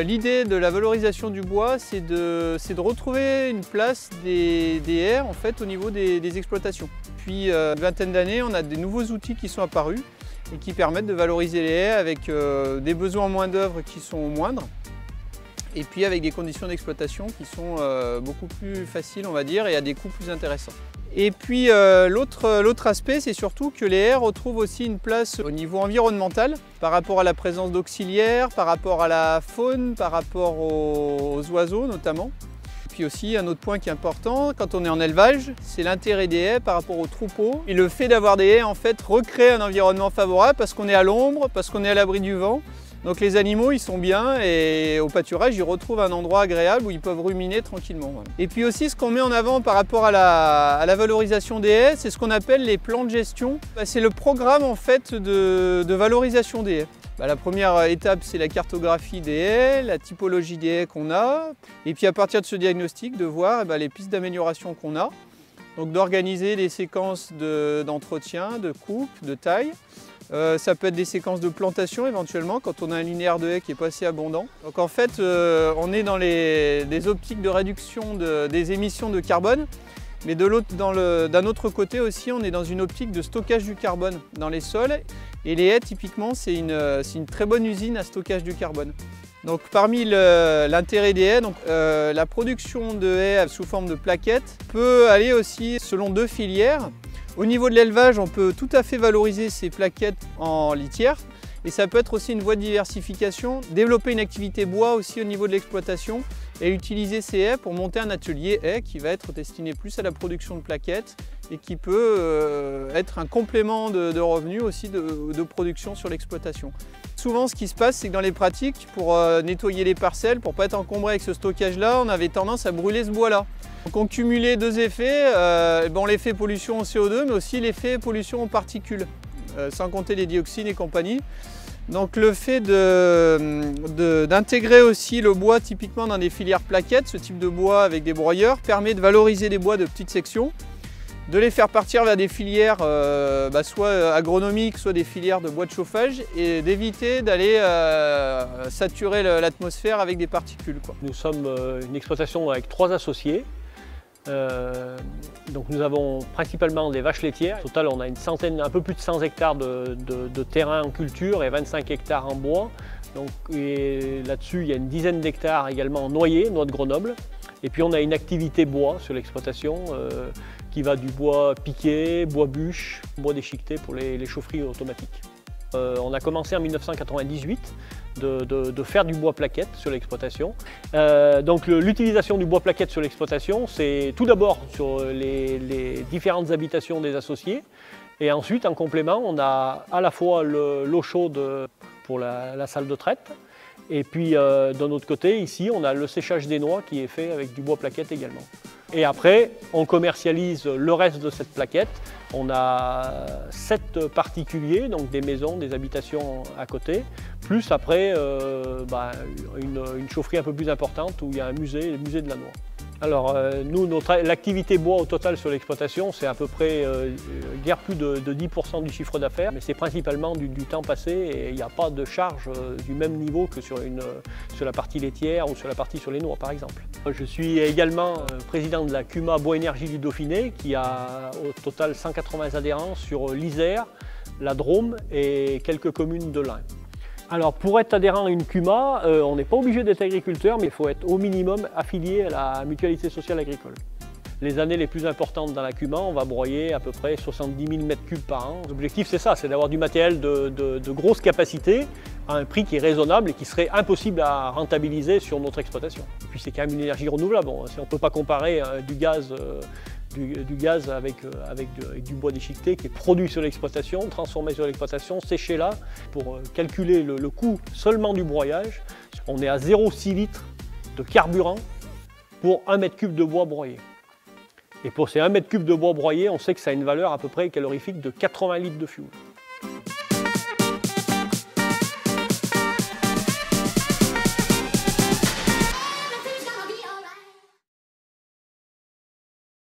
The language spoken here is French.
L'idée de la valorisation du bois, c'est de retrouver une place des haies en fait, au niveau des exploitations. Depuis une vingtaine d'années, on a des nouveaux outils qui sont apparus et qui permettent de valoriser les haies avec des besoins en main d'œuvre qui sont moindres et puis avec des conditions d'exploitation qui sont beaucoup plus faciles, on va dire, et à des coûts plus intéressants. Et puis l'autre aspect, c'est surtout que les haies retrouvent aussi une place au niveau environnemental par rapport à la présence d'auxiliaires, par rapport à la faune, par rapport aux oiseaux notamment. Puis aussi un autre point qui est important quand on est en élevage, c'est l'intérêt des haies par rapport aux troupeaux. Et le fait d'avoir des haies en fait recrée un environnement favorable parce qu'on est à l'ombre, parce qu'on est à l'abri du vent. Donc les animaux ils sont bien et au pâturage ils retrouvent un endroit agréable où ils peuvent ruminer tranquillement. Voilà. Et puis aussi ce qu'on met en avant par rapport à la valorisation des haies, c'est ce qu'on appelle les plans de gestion. C'est le programme en fait de valorisation des haies. La première étape c'est la cartographie des haies, la typologie des haies qu'on a, et puis à partir de ce diagnostic de voir les pistes d'amélioration qu'on a. Donc d'organiser des séquences d'entretien, de coupe, de taille. Ça peut être des séquences de plantation éventuellement quand on a un linéaire de haies qui n'est pas assez abondant. Donc en fait on est dans des optiques de réduction des émissions de carbone, mais d'un autre côté aussi on est dans une optique de stockage du carbone dans les sols, et les haies typiquement c'est une très bonne usine à stockage du carbone. Donc parmi l'intérêt des haies, la production de haies sous forme de plaquettes peut aller aussi selon deux filières. Au niveau de l'élevage, on peut tout à fait valoriser ces plaquettes en litière, et ça peut être aussi une voie de diversification, développer une activité bois aussi au niveau de l'exploitation et utiliser ces haies pour monter un atelier haies qui va être destiné plus à la production de plaquettes et qui peut être un complément de revenus aussi de production sur l'exploitation. Souvent ce qui se passe, c'est que dans les pratiques, pour nettoyer les parcelles, pour ne pas être encombré avec ce stockage-là, on avait tendance à brûler ce bois-là. Donc on cumulait deux effets, l'effet pollution au CO2 mais aussi l'effet pollution aux particules, sans compter les dioxines et compagnie. Donc le fait d'intégrer aussi le bois typiquement dans des filières plaquettes, ce type de bois avec des broyeurs, permet de valoriser des bois de petites sections, de les faire partir vers des filières soit agronomiques, soit des filières de bois de chauffage, et d'éviter d'aller saturer l'atmosphère avec des particules, quoi. Nous sommes une exploitation avec 3 associés. Donc nous avons principalement des vaches laitières. Au total, on a un peu plus de 100 hectares de terrain en culture et 25 hectares en bois. Donc, là-dessus, il y a une dizaine d'hectares également en noix de Grenoble. Et puis on a une activité bois sur l'exploitation qui va du bois piqué, bois bûche, bois déchiqueté pour les chaufferies automatiques. On a commencé en 1998 de faire du bois plaquette sur l'exploitation. Donc l'utilisation du bois plaquette sur l'exploitation, c'est tout d'abord sur les différentes habitations des associés, et ensuite en complément on a à la fois l'eau chaude pour la salle de traite, et puis d'un autre côté ici on a le séchage des noix qui est fait avec du bois plaquette également. Et après, on commercialise le reste de cette plaquette. On a 7 particuliers, donc des maisons, des habitations à côté, plus après une chaufferie un peu plus importante où il y a un musée, le musée de la noix. Alors nous, l'activité bois au total sur l'exploitation, c'est à peu près guère plus de 10% du chiffre d'affaires, mais c'est principalement du temps passé, et il n'y a pas de charge du même niveau que sur la partie laitière ou sur la partie sur les noix par exemple. Je suis également président de la CUMA Bois Énergie du Dauphiné, qui a au total 180 adhérents sur l'Isère, la Drôme et quelques communes de l'Ain. Alors pour être adhérent à une CUMA, on n'est pas obligé d'être agriculteur, mais il faut être au minimum affilié à la mutualité sociale agricole. Les années les plus importantes dans la CUMA, on va broyer à peu près 70 000 m3 par an. L'objectif c'est ça, c'est d'avoir du matériel de grosse capacité à un prix qui est raisonnable et qui serait impossible à rentabiliser sur notre exploitation. Et puis c'est quand même une énergie renouvelable. Bon, on ne peut pas comparer du gaz avec du bois déchiqueté qui est produit sur l'exploitation, transformé sur l'exploitation, séché là. Pour calculer le coût seulement du broyage, on est à 0,6 litres de carburant pour 1 m3 de bois broyé. Et pour ces 1 m3 de bois broyé, on sait que ça a une valeur à peu près calorifique de 80 litres de fioul.